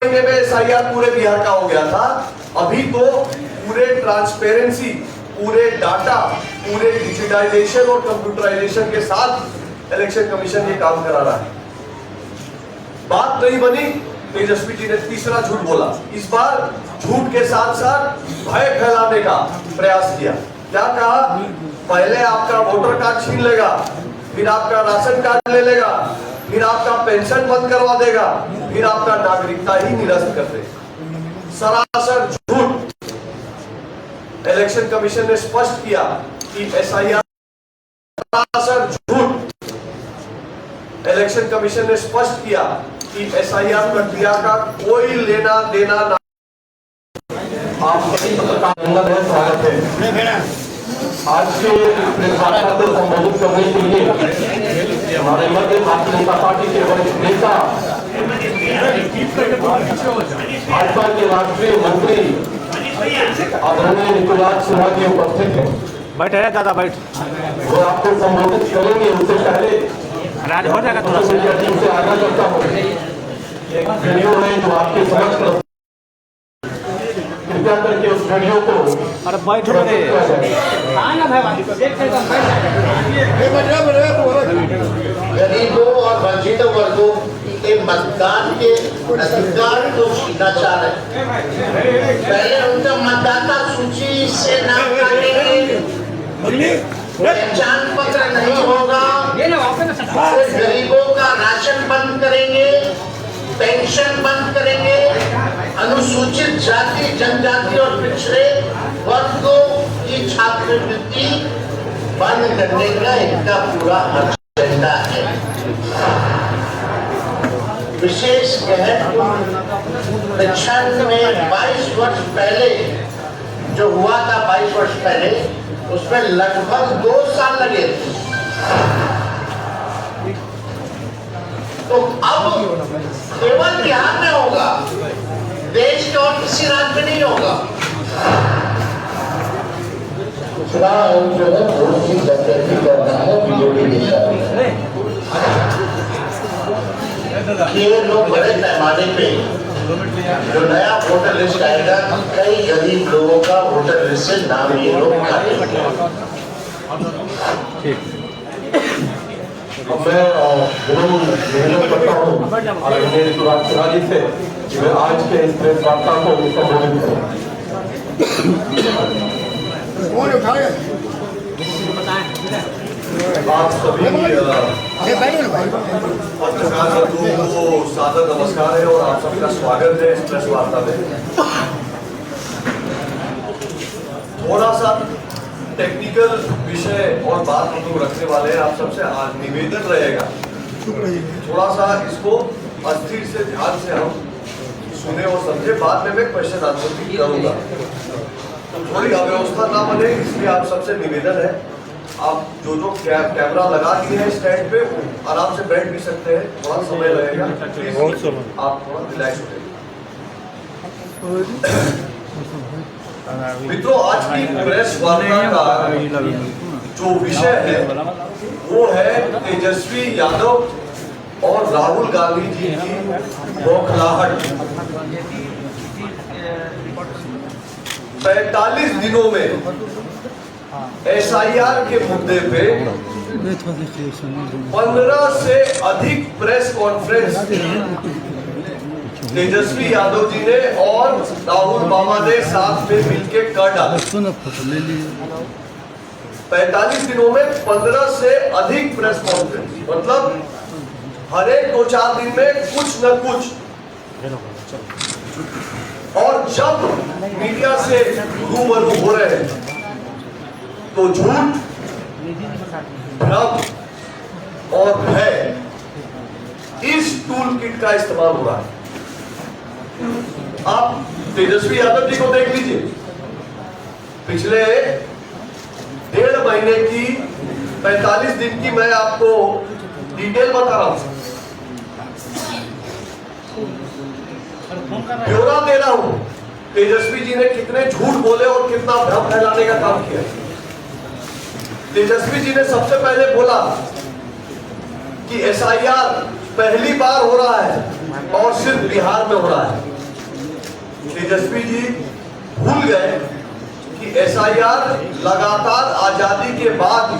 महीने में एसआईआर पूरे बिहार का हो गया था। अभी तो पूरे ट्रांसपेरेंसी, पूरे डाटा, पूरे डिजिटाइजेशन और कंप्यूटराइजेशन के साथ इलेक्शन कमीशन ये काम करा रहा है। बात नहीं बनी, तेजस्वी जी ने तीसरा झूठ बोला। इस बार झूठ के साथ साथ भय फैलाने का प्रयास किया। क्या कहा? पहले आपका वोटर कार्ड छीन लेगा, फिर आपका राशन कार्ड ले लेगा, फिर आपका पेंशन बंद करवा देगा, फिर आपका नागरिकता ही निरस्त कर देगा। सरासर झूठ। इलेक्शन कमीशन ने स्पष्ट किया कि एसआईआर सरासर झूठ। इलेक्शन कमीशन ने स्पष्ट किया कि एसआईआर प्रक्रिया का कोई लेना देना ना। आप सभी पत्रकार स्वागत है। आज के प्रेस वार्ता को संबोधित करने के लिए हमारे मध्य भारतीय जनता पार्टी के वरिष्ठ नेता, भाजपा के राष्ट्रीय मंत्री आदरणीय ऋतुराज सिन्हा जी उपस्थित हैं। बैठे दादा बैठ। वो आपको संबोधित करेंगे। उससे पहले राज हो जाएगा थोड़ा सा। टीम से आगाह करता हूँ। एक वीडियो है जो आपके समक्ष, कृपया करके उस वीडियो को अरे बैठो रे गरीबों और वंचित वर्गों के मतदान के अधिकार को छीनना चाह रहे हैं। पहले उनका मतदाता सूची से नाम काटेंगे, पहचान पत्र नहीं होगा, गरीबों का राशन बंद करेंगे, पेंशन बंद करेंगे, अनुसूचित जाति, जनजाति और पिछड़े वर्गों की छात्रवृत्ति बंद करने का इनका पूरा एजेंडा है। विशेष गहन परीक्षण में 22 वर्ष पहले जो हुआ था, 22 वर्ष पहले उसमें लगभग 2 साल लगे थे। तो अब केवल बिहार में होगा, देश के और किसी राज्य में नहीं होगा। दूसरा जो है थोड़ी सी गतिविधि करना है बीजेपी के साथ। ये लोग बड़े पैमाने पे जो नया वोटर लिस्ट आएगा, कई गरीब लोगों का वोटर लिस्ट से नाम ये लोग काटेंगे। मैं विनम्र करता हूँ आदरणीय ऋतुराज सिन्हा जी से कि वे आज के इस प्रेस वार्ता को संबोधित करें। आप सभी पत्रकार बंधुओं को सादर नमस्कार है और आप सबका स्वागत है इस प्रेस वार्ता में। थोड़ा सा टेक्निकल विषय और बात हम लोग रखने वाले हैं। आप सबसे आज निवेदन रहेगा, थोड़ा सा इसको अस्थिर से ध्यान से हम सुने और समझे। बाद में मैं क्वेश्चन आंसर भी करूंगा, तो थोड़ी अव्यवस्था ना बने, इसलिए आप सबसे निवेदन है, आप जो कैमरा लगा दिए हैं स्टैंड पे, आराम से बैठ भी सकते हैं। थोड़ा समय लगेगा, आप थोड़ा रिलैक्स हो जाइए। मित्रों, आज की प्रेस वार्ता का जो विषय है वो है तेजस्वी यादव और राहुल गांधी जी की बौखलाहट। 45 दिनों में एसआईआर के मुद्दे पे 15 से अधिक प्रेस कॉन्फ्रेंस तेजस्वी यादव जी ने और राहुल बाबा ने साथ में मिलकर कर डाले। 45 दिनों में 15 से अधिक प्रेस कॉन्फ्रेंस, मतलब हर एक 2-4 दिन में कुछ न कुछ। और जब मीडिया से रूबरू हो रहे हैं तो झूठ, भ्रम और भय, इस टूल किट का इस्तेमाल हो रहा है। आप तेजस्वी यादव जी को देख लीजिए, पिछले 1.5 महीने की 45 दिन की मैं आपको डिटेल बता रहा हूं, ब्यौरा दे रहा हूं। तेजस्वी जी ने कितने झूठ बोले और कितना भ्रम फैलाने का काम किया। तेजस्वी जी ने सबसे पहले बोला कि एसआईआर पहली बार हो रहा है और सिर्फ बिहार में हो रहा है। तेजस्वी जी भूल गए कि एसआईआर लगातार आजादी के बाद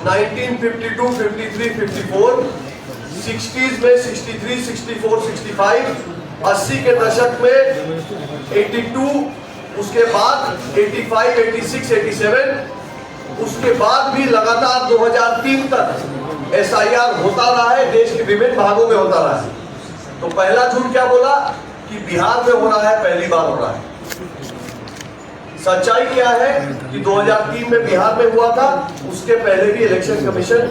1952, 53, 54, 60s में 63, 64, 65, 80 के दशक में 82, उसके बाद 85, 86, 87, उसके बाद भी लगातार 2003 तक एसआईआर होता रहा है, देश के विभिन्न भागों में होता रहा है। तो पहला झूठ क्या बोला कि बिहार में हो रहा है, पहली बार हो रहा है। सच्चाई क्या है कि 2003 में बिहार में हुआ था, उसके पहले भी इलेक्शन कमीशन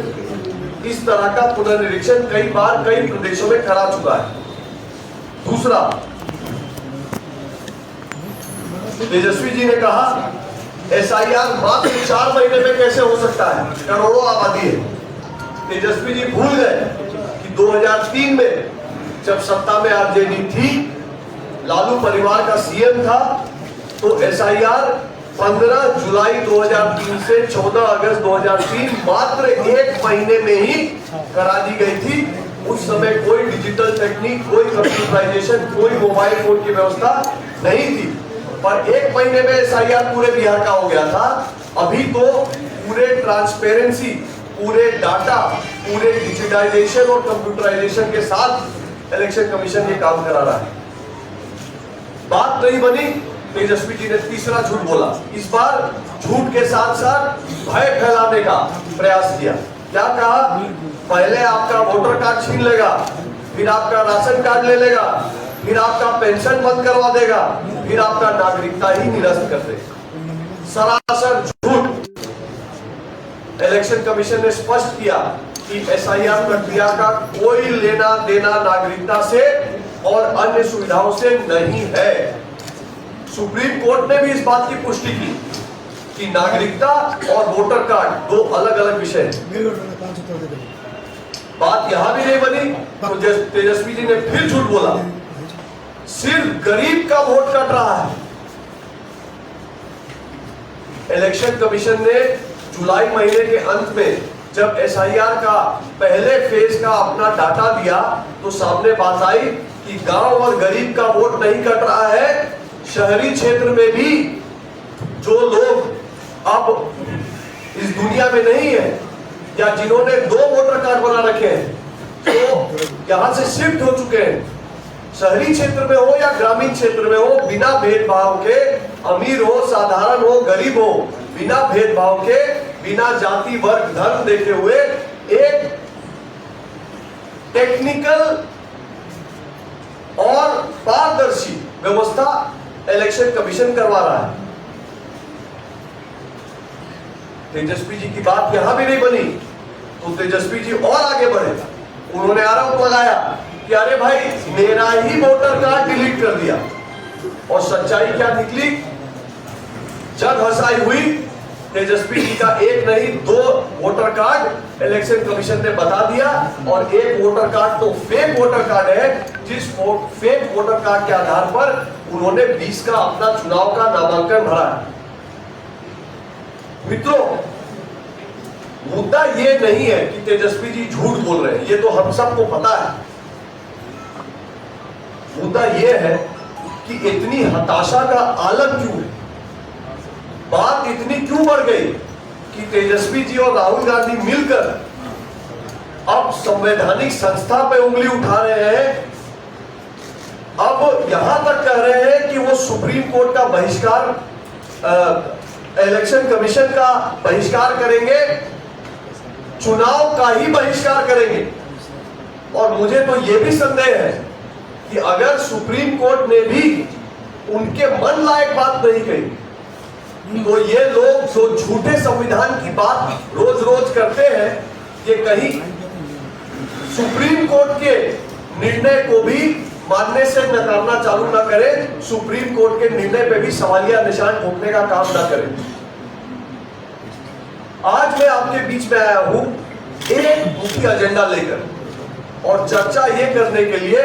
इस तरह का पुनर्निरीक्षण कई बार कई प्रदेशों में करा चुका है। दूसरा, तेजस्वी जी ने कहा एसआईआर मात्र 4 महीने में कैसे हो सकता है, करोड़ों आबादी है। तेजस्वी जी भूल गए कि 2003 में जब सत्ता में आरजेडी थी, लालू परिवार का सीएम था, तो एसआईआर 15 जुलाई 2003 से 14 अगस्त 2003 मात्र 1 महीने में ही करा दी गई थी। उस समय कोई डिजिटल टेक्निक, कोई कंप्यूटराइजेशन, कोई मोबाइल फोन की व्यवस्था नहीं थी, पर 1 महीने में एसआईआर पूरे बिहार का हो गया था। अभी तो पूरे ट्रांसपेरेंसी, पूरे डाटा, पूरे डिजिटाइजेशन और कंप्यूटराइजेशन के साथ इलेक्शन कमीशन ये काम करा रहा है। बात नहीं बनी, तेजस्वी जी ने तीसरा झूठ बोला। इस बार झूठ के साथ साथ भय फैलाने का प्रयास किया। क्या कहा? पहले आपका वोटर कार्ड छीन लेगा, फिर आपका राशन कार्ड ले लेगा, फिर आपका पेंशन बंद करवा देगा, फिर आपका नागरिकता ही निरस्त कर देगा। सरासर झूठ। इलेक्शन कमीशन ने स्पष्ट किया कि एसआईआर प्रक्रिया का कोई लेना देना नागरिकता से और अन्य सुविधाओं से नहीं है। सुप्रीम कोर्ट ने भी इस बात की पुष्टि की कि नागरिकता और वोटर कार्ड 2 अलग अलग विषय हैं। बात यहां भी नहीं बनी तो तेजस्वी जी ने फिर झूठ बोला। सिर्फ गरीब का वोट कट रहा है। इलेक्शन कमीशन ने जुलाई महीने के अंत में जब एसआईआर का पहले फेज का अपना डाटा दिया तो सामने बात आई कि गांव और गरीब का वोट नहीं कट रहा है। शहरी क्षेत्र में भी जो लोग अब इस दुनिया में नहीं है या जिन्होंने 2 वोटर कार्ड बना रखे हैं, तो यहां से शिफ्ट हो चुके हैं, शहरी क्षेत्र में हो या ग्रामीण क्षेत्र में हो, बिना भेदभाव के, अमीर हो, साधारण हो, गरीब हो, बिना भेदभाव के, बिना जाति वर्ग धर्म देखे हुए एक टेक्निकल और पारदर्शी व्यवस्था इलेक्शन कमीशन करवा रहा है। तेजस्वी जी की बात यहां भी नहीं बनी तो तेजस्वी जी और आगे बढ़े। उन्होंने आरोप लगाया कि अरे भाई मेरा ही वोटर कार्ड डिलीट कर दिया। और सच्चाई क्या निकली? जग हंसाई हुई। तेजस्वी जी का एक नहीं 2 वोटर कार्ड इलेक्शन कमीशन ने बता दिया और एक वोटर कार्ड तो फेक वोटर कार्ड है, जिस फेक वोटर कार्ड के आधार पर उन्होंने 20 का अपना चुनाव का नामांकन भरा है। मित्रों, मुद्दा ये नहीं है कि तेजस्वी जी झूठ बोल रहे हैं, ये तो हम सबको पता है। मुद्दा ये है कि इतनी हताशा का आलम क्यों है? बात इतनी क्यों बढ़ गई कि तेजस्वी जी और राहुल गांधी मिलकर अब संवैधानिक संस्था पे उंगली उठा रहे हैं। अब यहां तक कह रहे हैं कि वो सुप्रीम कोर्ट का बहिष्कार, इलेक्शन कमीशन का बहिष्कार करेंगे, चुनाव का ही बहिष्कार करेंगे। और मुझे तो यह भी संदेह है कि अगर सुप्रीम कोर्ट ने भी उनके मन लायक बात नहीं कही तो ये लोग जो झूठे संविधान की बात रोज रोज करते हैं, ये कहीं सुप्रीम कोर्ट के निर्णय को भी मानने से नकारना चालू ना करें, सुप्रीम कोर्ट के निर्णय पे भी सवालिया निशान ठोकने का काम ना करें। आज मैं आपके बीच में आया हूं एक मुख्य एजेंडा लेकर और चर्चा ये करने के लिए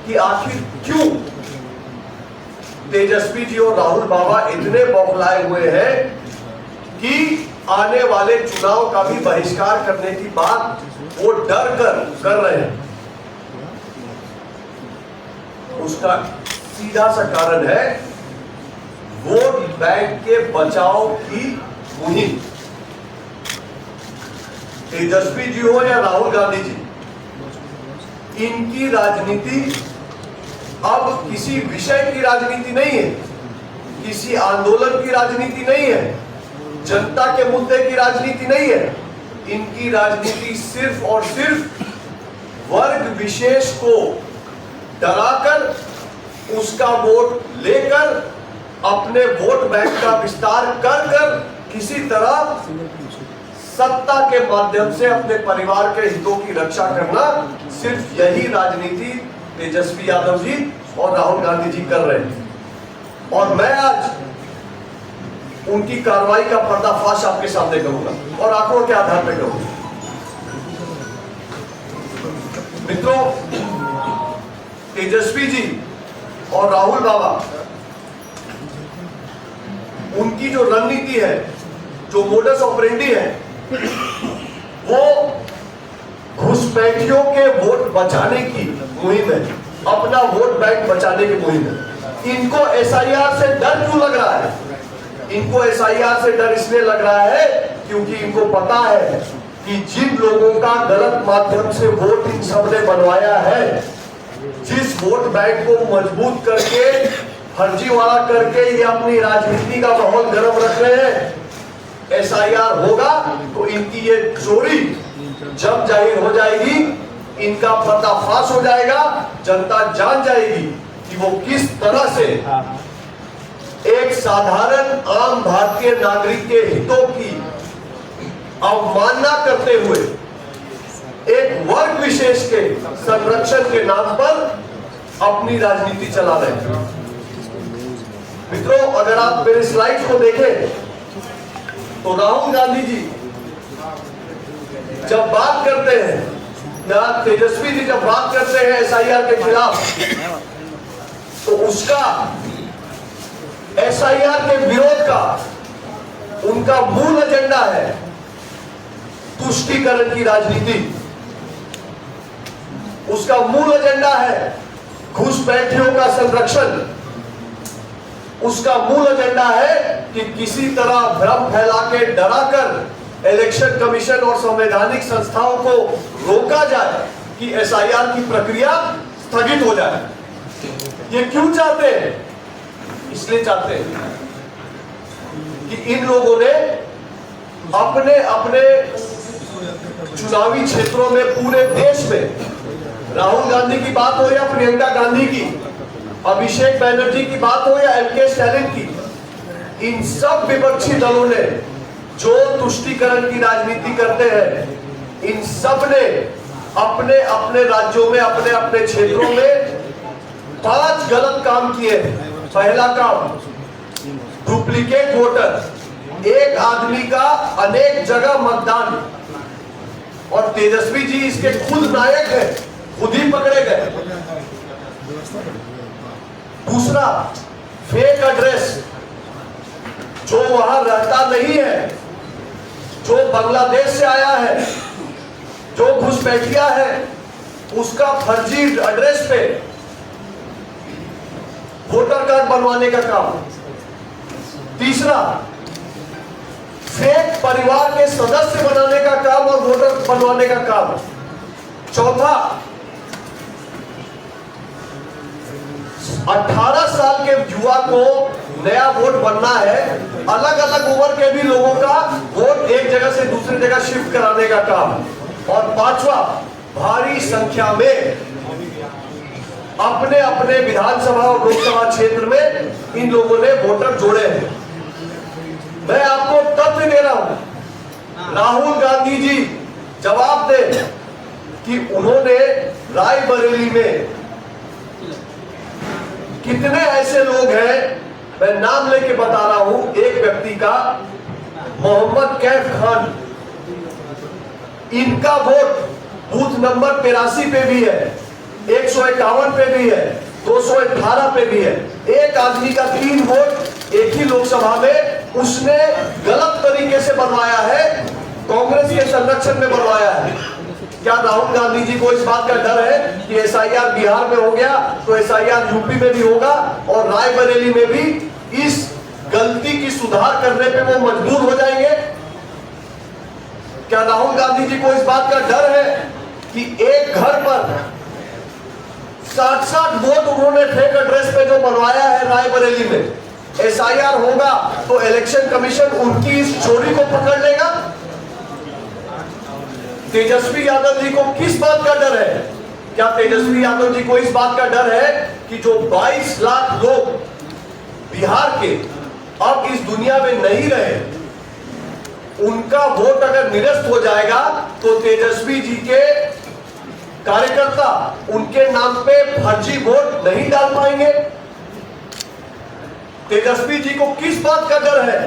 कि आखिर क्यों तेजस्वी जी और राहुल बाबा इतने बौखलाए हुए हैं कि आने वाले चुनाव का भी बहिष्कार करने की बात वो डर कर रहे हैं। उसका सीधा सा कारण है वोट बैंक के बचाव की मुहिम। तेजस्वी जी हो या राहुल गांधी जी, इनकी राजनीति अब किसी विषय की राजनीति नहीं है, किसी आंदोलन की राजनीति नहीं है, जनता के मुद्दे की राजनीति नहीं है। इनकी राजनीति सिर्फ और सिर्फ वर्ग विशेष को डराकर उसका वोट लेकर अपने वोट बैंक का विस्तार कर कर किसी तरह सत्ता के माध्यम से अपने परिवार के हितों की रक्षा करना, सिर्फ यही राजनीति तेजस्वी यादव जी और राहुल गांधी जी कर रहे हैं। और मैं आज उनकी कार्रवाई का पर्दाफाश आपके सामने करूंगा और आंकड़ों के आधार पर करूंगा। मित्रों, तेजस्वी जी और राहुल बाबा, उनकी जो रणनीति है, जो मोडस ऑपरेंडी है, वो घुसपैठियों के वोट बचाने की मुहिम है, अपना वोट बैंक बचाने की मुहिम है। इनको एसआईआर से डर क्यों लग रहा है? इनको एसआईआर से डर इसलिए लग रहा है क्योंकि इनको पता है कि जिन लोगों का गलत माध्यम से वोट इन सबने बनवाया है, जिस वोट बैंक को मजबूत करके फर्जीवाड़ा करके ये अपनी राजनीति का माहौल गर्म रख रहे हैं, एसआईआर होगा तो इनकी ये चोरी जब जाहिर हो जाएगी, इनका पर्दाफाश हो जाएगा, जनता जान जाएगी कि वो किस तरह से एक साधारण आम भारतीय नागरिक के हितों की अवमानना करते हुए एक वर्ग विशेष के संरक्षण के नाम पर अपनी राजनीति चला रहे हैं। मित्रों, अगर आप मेरे स्लाइड को देखें तो राहुल गांधी जी जब बात करते हैं या तेजस्वी जी जब बात करते हैं एसआईआर के खिलाफ, तो उसका एसआईआर के विरोध का उनका मूल एजेंडा है तुष्टीकरण की राजनीति। उसका मूल एजेंडा है घुसपैठियों का संरक्षण। उसका मूल एजेंडा है कि किसी तरह भ्रम फैला के डराकर इलेक्शन कमीशन और संवैधानिक संस्थाओं को रोका जाए कि एसआईआर की प्रक्रिया स्थगित हो जाए। ये क्यों चाहते हैं? इसलिए चाहते हैं कि इन लोगों ने अपने अपने चुनावी क्षेत्रों में पूरे देश में, राहुल गांधी की बात हो या प्रियंका गांधी की, अभिषेक बैनर्जी की बात हो या एमके स्टैलिन की, इन सब विपक्षी दलों ने जो तुष्टीकरण की राजनीति करते हैं, इन सब ने अपने अपने राज्यों में, अपने अपने क्षेत्रों में 5 गलत काम किए। पहला काम, डुप्लीकेट वोटर, एक आदमी का अनेक जगह मतदान, और तेजस्वी जी इसके खुद नायक है, खुद ही पकड़े गए। दूसरा, फेक एड्रेस, जो वहां रहता नहीं है, जो बांग्लादेश से आया है, जो घुसपैठिया है, उसका फर्जी एड्रेस पे वोटर कार्ड बनवाने का काम। तीसरा, फेक परिवार के सदस्य बनाने का काम और वोटर बनवाने का काम। चौथा, 18 साल के युवा को नया वोट बनना है, अलग अलग उम्र के भी लोगों का वोट एक जगह से दूसरी जगह शिफ्ट कराने का काम। और पांचवा, भारी संख्या में अपने अपने विधानसभा और लोकसभा क्षेत्र में इन लोगों ने वोटर जोड़े हैं। मैं आपको तथ्य दे रहा हूं, राहुल गांधी जी जवाब दें कि उन्होंने रायबरेली में कितने ऐसे लोग हैं, मैं नाम लेके बता रहा हूं। एक व्यक्ति का, मोहम्मद कैफ खान, इनका वोट बूथ नंबर 83 पे भी है, 151 पे भी है, 218 पे भी है। एक आदमी का 3 वोट एक ही लोकसभा में उसने गलत तरीके से बनवाया है, कांग्रेस के संरक्षण में बनवाया है। क्या राहुल गांधी जी को इस बात का डर है कि एसआईआर बिहार में हो गया तो एसआईआर यूपी में भी होगा और रायबरेली में भी इस गलती की सुधार करने पे वो मजबूर हो जाएंगे? क्या राहुल गांधी जी को इस बात का डर है कि एक घर पर 60 वोट उन्होंने फेक एड्रेस पे जो बनवाया है रायबरेली में, एसआईआर होगा तो इलेक्शन कमीशन उनकी इस चोरी को पकड़ लेगा? तेजस्वी यादव जी को किस बात का डर है? क्या तेजस्वी यादव जी को इस बात का डर है कि जो 22 लाख लोग बिहार के अब इस दुनिया में नहीं रहे, उनका वोट अगर निरस्त हो जाएगा तो तेजस्वी जी के कार्यकर्ता उनके नाम पे फर्जी वोट नहीं डाल पाएंगे? तेजस्वी जी को किस बात का डर है?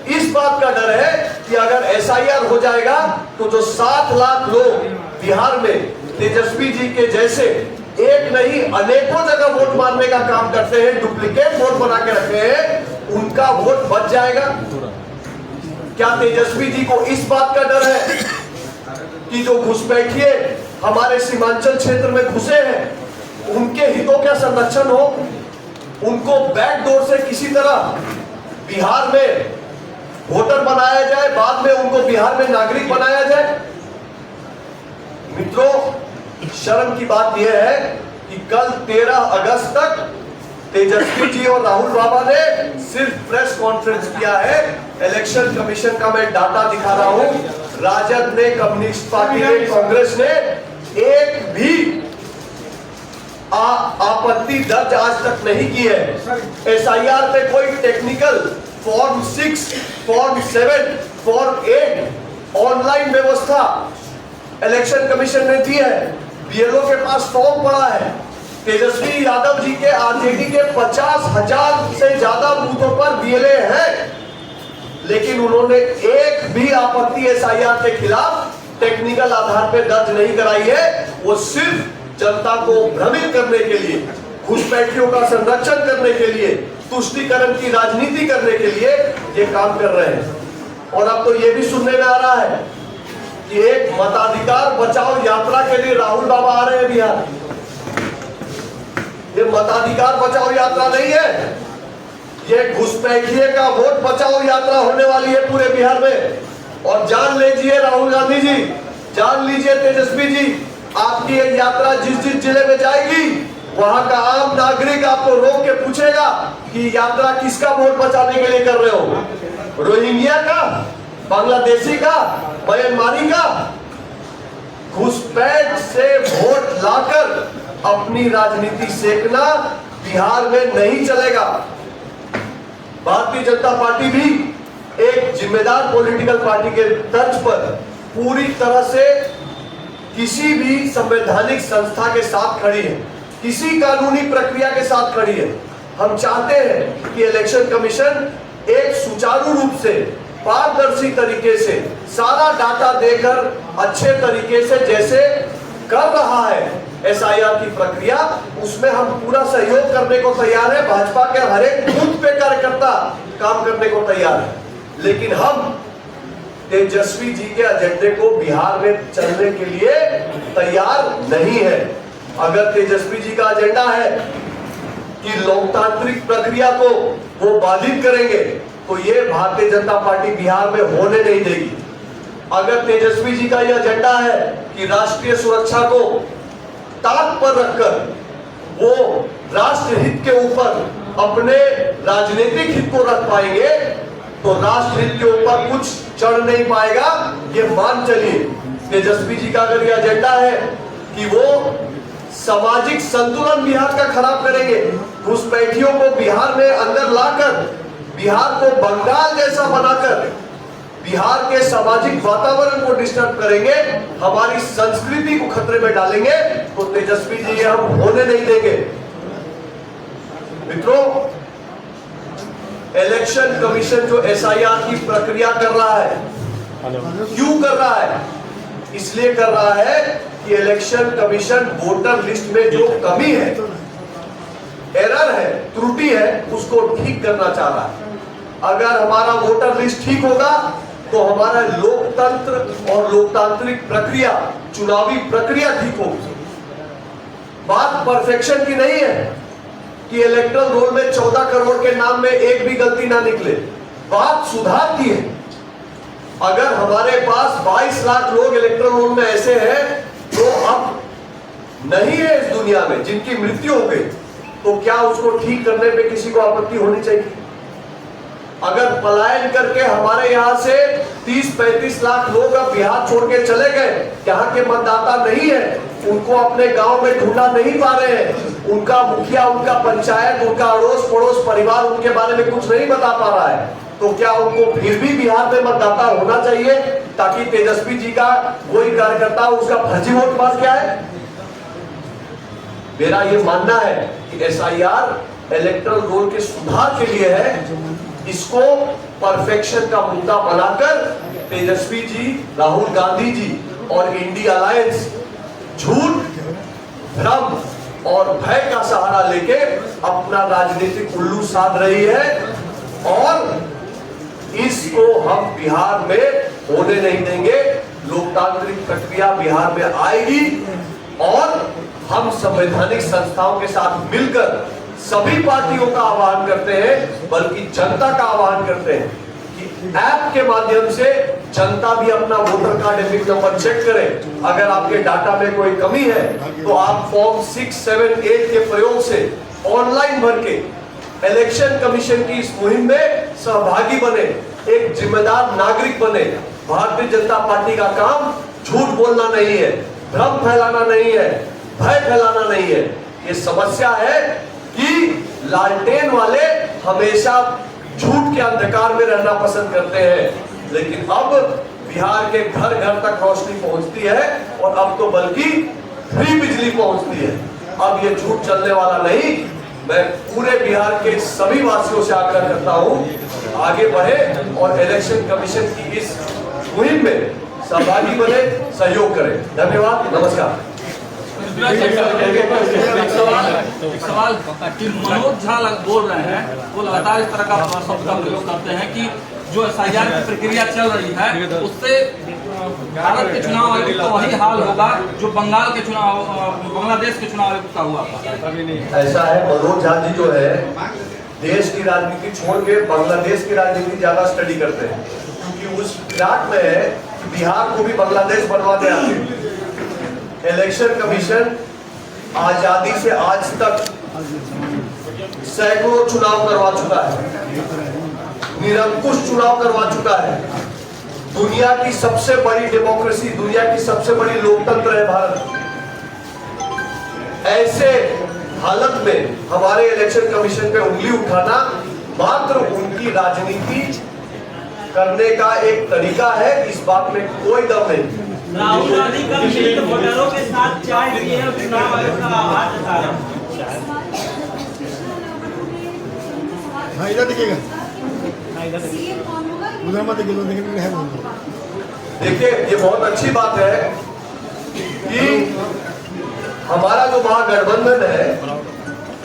इस बात का डर है कि अगर एसआईआर हो जाएगा तो जो 7 लाख लोग बिहार में तेजस्वी जी के जैसे एक नहीं अनेकों जगह वोट मारने का काम करते हैं, डुप्लीकेट वोट बना के रखे हैं, उनका वोट बच जाएगा। क्या तेजस्वी जी को इस बात का डर है कि जो घुसपैठिए हमारे सीमांचल क्षेत्र में घुसे हैं उनके हितों का संरक्षण हो, उनको बैकडोर से किसी तरह बिहार में वोटर बनाया जाए, बाद में उनको बिहार में नागरिक बनाया जाए? मित्रों, शर्म की बात यह है कि कल 13 अगस्त तक तेजस्वी जी और राहुल बाबा ने सिर्फ प्रेस कॉन्फ्रेंस किया है। इलेक्शन कमीशन का मैं डाटा दिखा रहा हूं, राजद ने, कम्युनिस्ट पार्टी ने, कांग्रेस ने एक भी आपत्ति दर्ज आज तक नहीं की है। एसआईआर पे कोई technical form 6, form 7, form 8 online व्यवस्था इलेक्शन कमीशन ने दी है। बीएलओ के पास फॉर्म पड़ा है। तेजस्वी यादव जी के आरजेडी के 50,000 से ज्यादा बूथों पर बीएलए हैं, लेकिन उन्होंने एक भी आपत्ति एसआईआर के खिलाफ टेक्निकल आधार पर दर्ज नहीं कराई है। वो सिर्फ जनता को भ्रमित करने के लिए, घुसपैठियों का संरक्षण करने के लिए, तुष्टीकरण की राजनीति करने के लिए ये काम कर रहे हैं। और अब तो ये भी सुनने में आ रहा है कि एक मताधिकार बचाओ यात्रा के लिए राहुल बाबा आ रहे हैं बिहार। ये मताधिकार बचाओ यात्रा नहीं है, ये घुसपैठिए का वोट बचाओ यात्रा होने वाली है पूरे बिहार में। और जान लीजिए राहुल गांधी जी, जान लीजिए तेजस्वी जी, आपकी ये यात्रा जिस जिस जिले में जाएगी वहां का आम नागरिक आपको रोक के पूछेगा कि यात्रा किसका वोट बचाने के लिए कर रहे हो? रोहिंग्या का, बांग्लादेशी का, म्यांमारी का? घुसपैठ से वोट लाकर अपनी राजनीति सेकना बिहार में नहीं चलेगा। भारतीय जनता पार्टी भी एक जिम्मेदार पॉलिटिकल पार्टी के तर्ज पर पूरी तरह से किसी भी संवैधानिक संस्था के साथ खड़ी है, किसी कानूनी प्रक्रिया के साथ खड़ी है। हम चाहते हैं कि इलेक्शन कमीशन एक सुचारू रूप से, पारदर्शी तरीके से सारा डाटा देकर अच्छे तरीके से जैसे कर रहा है एसआईआर की प्रक्रिया, उसमें हम पूरा सहयोग करने को तैयार है। भाजपा के हर एक बूथ पे कार्यकर्ता काम करने को तैयार है, लेकिन हम तेजस्वी जी के एजेंडे को बिहार में चलने के लिए तैयार नहीं है। अगर तेजस्वी जी का एजेंडा है कि लोकतांत्रिक प्रक्रिया को वो बाधित करेंगे तो ये भारतीय जनता पार्टी बिहार में होने नहीं देगी। अगर तेजस्वी जी का यह एजेंडा है कि राष्ट्रीय सुरक्षा को ताक पर रखकर वो राष्ट्र हित के ऊपर अपने राजनीतिक हित को रख पाएंगे तो राष्ट्र हित के ऊपर कुछ चढ़ नहीं पाएगा, ये मान चलिए। तेजस्वी जी का अगर ये एजेंडा है कि वो सामाजिक संतुलन बिहार का खराब करेंगे, घुसपैठियों को बिहार में अंदर लाकर बिहार को बंगाल जैसा बनाकर बिहार के सामाजिक वातावरण को डिस्टर्ब करेंगे, हमारी संस्कृति को खतरे में डालेंगे, तो तेजस्वी जी ये हम होने नहीं देंगे। मित्रों, इलेक्शन कमीशन जो एसआईआर की प्रक्रिया कर रहा है, क्यों कर रहा है? इसलिए कर रहा है कि इलेक्शन कमीशन वोटर लिस्ट में जो कमी है, एरर है, त्रुटि है, उसको ठीक करना चाह रहा है। अगर हमारा वोटर लिस्ट ठीक होगा तो हमारा लोकतंत्र और लोकतांत्रिक प्रक्रिया चुनावी प्रक्रिया ठीक होगी। बात परफेक्शन की नहीं है कि इलेक्टोरल रोल में 14 करोड़ के नाम में एक भी गलती ना निकले, बात सुधार की है। अगर हमारे पास 22 लाख लोग इलेक्टोरल रोल में ऐसे हैं जो अब नहीं है इस दुनिया में, जिनकी मृत्यु हो गई, तो क्या उसको ठीक करने पे किसी को आपत्ति होनी चाहिए? अगर पलायन करके हमारे यहां से 30-35 लाख लोग अब बिहार छोड़ के चले गए, यहाँ के मतदाता नहीं है, उनको अपने गांव में ढूंढा नहीं पा रहे हैं, उनका मुखिया, उनका पंचायत, उनका अड़ोस पड़ोस परिवार उनके बारे में कुछ नहीं बता पा रहा है, तो क्या उनको फिर भी बिहार में मतदाता होना चाहिए ताकि तेजस्वी जी का कोई कार्यकर्ता उसका फर्जी वोट पास क्या है? मेरा ये मानना है कि SIR इलेक्टोरल रोल के सुधार के लिए है। इसको परफेक्शन का मुद्दा बनाकर तेजस्वी जी, राहुल गांधी जी और इंडिया अलायंस झूठ, भ्रम और भय का सहारा लेके अपना राजनीतिक उल्लू साध रही है और इसको हम बिहार में होने नहीं देंगे। लोकतांत्रिक प्रक्रिया बिहार में आएगी और हम संवैधानिक संस्थाओं के साथ मिलकर सभी पार्टियों का आह्वान करते हैं, बल्कि जनता का आह्वान करते हैं कि ऐप के माध्यम से जनता भी अपना voter card EPIC number check करे। अगर आपके डाटा में कोई कमी है तो आप फॉर्म 678 के प्रयोग से ऑनलाइन भर के इलेक्शन कमीशन की इस मुहिम में सहभागी बने, एक जिम्मेदार नागरिक बने। भारतीय जनता पार्टी का काम झूठ बोलना नहीं है, भ्रम फैलाना नहीं है, भय फैलाना नहीं है। ये समस्या है कि लालटेन वाले हमेशा झूठ के अंधकार में रहना पसंद करते हैं, लेकिन अब बिहार के घर घर तक रोशनी पहुंचती है और अब तो बल्कि फ्री बिजली पहुंचती है। अब ये झूठ चलने वाला नहीं। मैं पूरे बिहार के सभी वासियों से आग्रह करता हूं आगे बढ़े और इलेक्शन कमीशन की इस मुहिम में सहभागी बने, सहयोग करें। धन्यवाद, नमस्कार। एक सवाल कि मनोज झा बोल रहे हैं, वो लगातार इस तरह का शब्द का प्रयोग करते हैं कि जो SIR की प्रक्रिया चल रही है उससे भारत के चुनाव आयोग का वही हाल होगा जो बंगाल के चुनाव, बांग्लादेश के चुनाव आयोग का हुआ था। ऐसा है, मनोज झा जी जो है देश की राजनीति छोड़ के बांग्लादेश की राजनीति ज्यादा स्टडी करते हैं, क्योंकि उस फिराक में है कि बिहार को भी बांग्लादेश बनवाने आते। इलेक्शन कमीशन आजादी से आज तक सैकड़ों चुनाव करवा चुका है, निरंकुश चुनाव करवा चुका है। दुनिया की सबसे बड़ी डेमोक्रेसी, दुनिया की सबसे बड़ी लोकतंत्र है भारत। ऐसे हालत में हमारे इलेक्शन कमीशन पे उंगली उठाना मात्र उनकी राजनीति करने का एक तरीका है, इस बात में कोई दम नहीं। राहुल गांधी का विशिष्ट वोटरों के साथ चाय पिए और चुनाव आयोग का आभार जता रहे हैं। हाँ, इधर देखिएगा, उधर मत देखिए, देखने है। देखिए, ये बहुत अच्छी बात है कि हमारा जो महागठबंधन है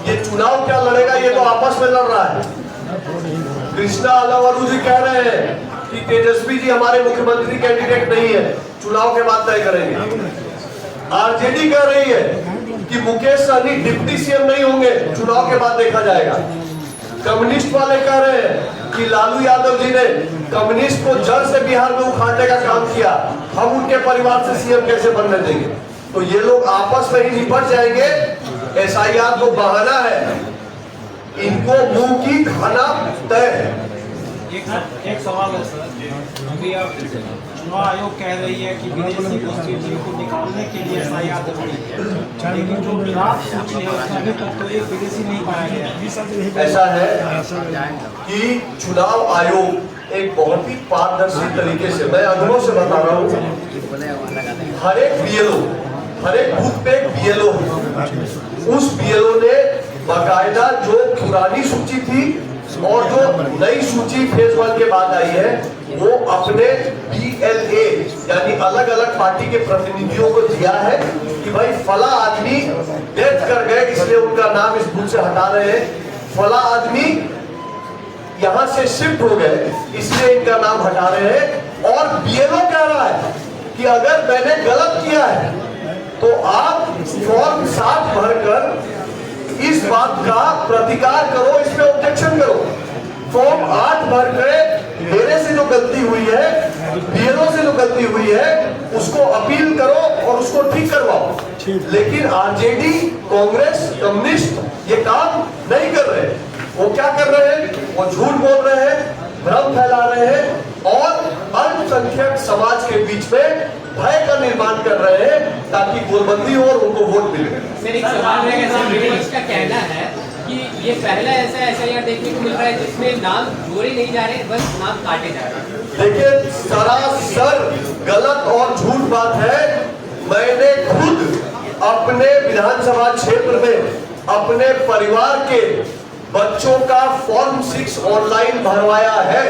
ये चुनाव क्या लड़ेगा, ये तो आपस में लड़ रहा है। कृष्णा अलावरू जी कह रहे हैं कि तेजस्वी जी हमारे मुख्यमंत्री कैंडिडेट नहीं है, चुनाव के बाद तय करेंगे। आरजेडी कह रही है कि मुकेश सहनी डिप्टी सीएम नहीं होंगे, चुनाव के बाद देखा जाएगा। कम्युनिस्ट वाले कह रहे हैं कि लालू यादव जी ने कम्युनिस्ट को जड़ से बिहार में उखाड़ने का काम किया, हम उनके परिवार से सीएम कैसे बनने देंगे। तो ये लोग आपस में ही निपट जाएंगे। SIR को बहाना है, इनको मुंह की खाना तय है। एक सवाल है सर, अभी आप चुनाव आयोग कह रही है कि विदेशी घुसपैठियों को निकालने के लिए SIR जरूरी है, लेकिन जो ड्राफ्ट सूची है उसमें अभी तक तो एक विदेशी नहीं पाया गया। ऐसा है कि चुनाव आयोग एक बहुत ही पारदर्शी तरीके से, मैं अनुभव से बता रहा हूँ, हर एक BLO, हर एक बूथ पे एक BLO, उस BLO ने बाकायदा जो पुरानी सूची थी और जो नई सूची फेज 1 के बाद आई है वो अपने BLA यानी अलग अलग पार्टी के प्रतिनिधियों को दिया है कि भाई फला आदमी डेथ कर गए इसलिए उनका नाम इस बूथ से हटा रहे हैं, फला आदमी यहाँ से शिफ्ट हो गए इसलिए इनका नाम हटा रहे हैं। और BLO कह रहा है कि अगर मैंने गलत किया है तो आप फॉर्म 7 भरकर इस बात का प्रतिकार करो, इस पे ऑब्जेक्शन करो। फॉर्म 8 भर के मेरे से जो गलती हुई है, बीएलओ से जो गलती हुई है, उसको अपील करो और उसको ठीक करवाओ। लेकिन आरजेडी, कांग्रेस, कम्युनिस्ट ये काम नहीं कर रहे। वो क्या कर रहे हैं? वो झूठ बोल रहे हैं, भ्रम फैला रहे हैं और अल्पसंख्यक समाज के बीच में भय का निर्माण कर रहे हैं ताकि गोलबंदी हो और उनको वोट मिले। सर एक सवाल है, विपक्ष का कहना है कि ये पहला ऐसा एसआईआर देखने को मिल रहा है जिसमें नाम जोड़े नहीं जा रहे, बस नाम काटे जा रहे हैं। देखिए, सरासर गलत और झूठ बात है। मैंने खुद अपने विधानसभा क्षेत्र में अपने परिवार के बच्चों का फॉर्म 6 ऑनलाइन भरवाया है।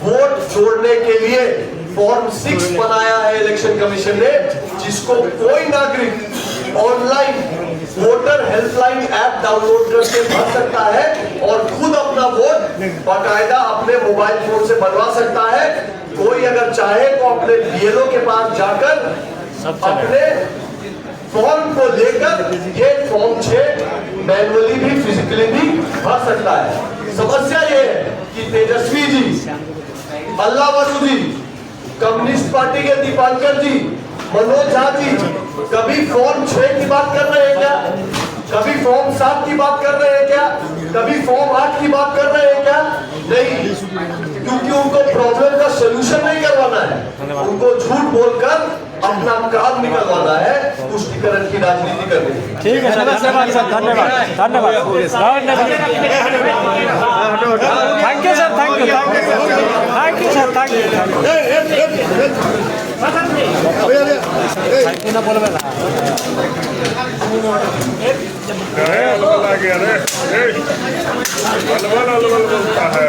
वोट जोड़ने के लिए फॉर्म 6 बनाया है इलेक्शन कमीशन ने, जिसको कोई नागरिक online voter helpline app download करके भर सकता है और खुद अपना वोट बाकायदा अपने मोबाइल फोन से बनवा सकता है। कोई अगर चाहे तो अपने बीएलओ के पास जाकर अपने फॉर्म को लेकर ये फॉर्म 6 मैनुअली भी फिजिकली भी भर सकता है। समस्या ये है कि तेजस्वी जी, अल्लाह वसु जी, कम्युनिस्ट पार्टी के दीपांकर जी, मनोज झा जी कभी फॉर्म 6 की बात कर रहे हैं क्या? कभी फॉर्म 7 की बात कर रहे हैं क्या? कभी फॉर्म 8 की बात कर रहे हैं क्या? नहीं, क्योंकि उनको प्रॉब्लम का सलूशन नहीं करवाना है, उनको झूठ बोलकर अपना काम निकलवाना है, तुष्टीकरण की राजनीति करनी है। ठीक है सर, धन्यवाद सर, धन्यवाद धन्यवाद thank you sir, thank you sir, thank you ना बोलबे ना। अलवल बोलता है।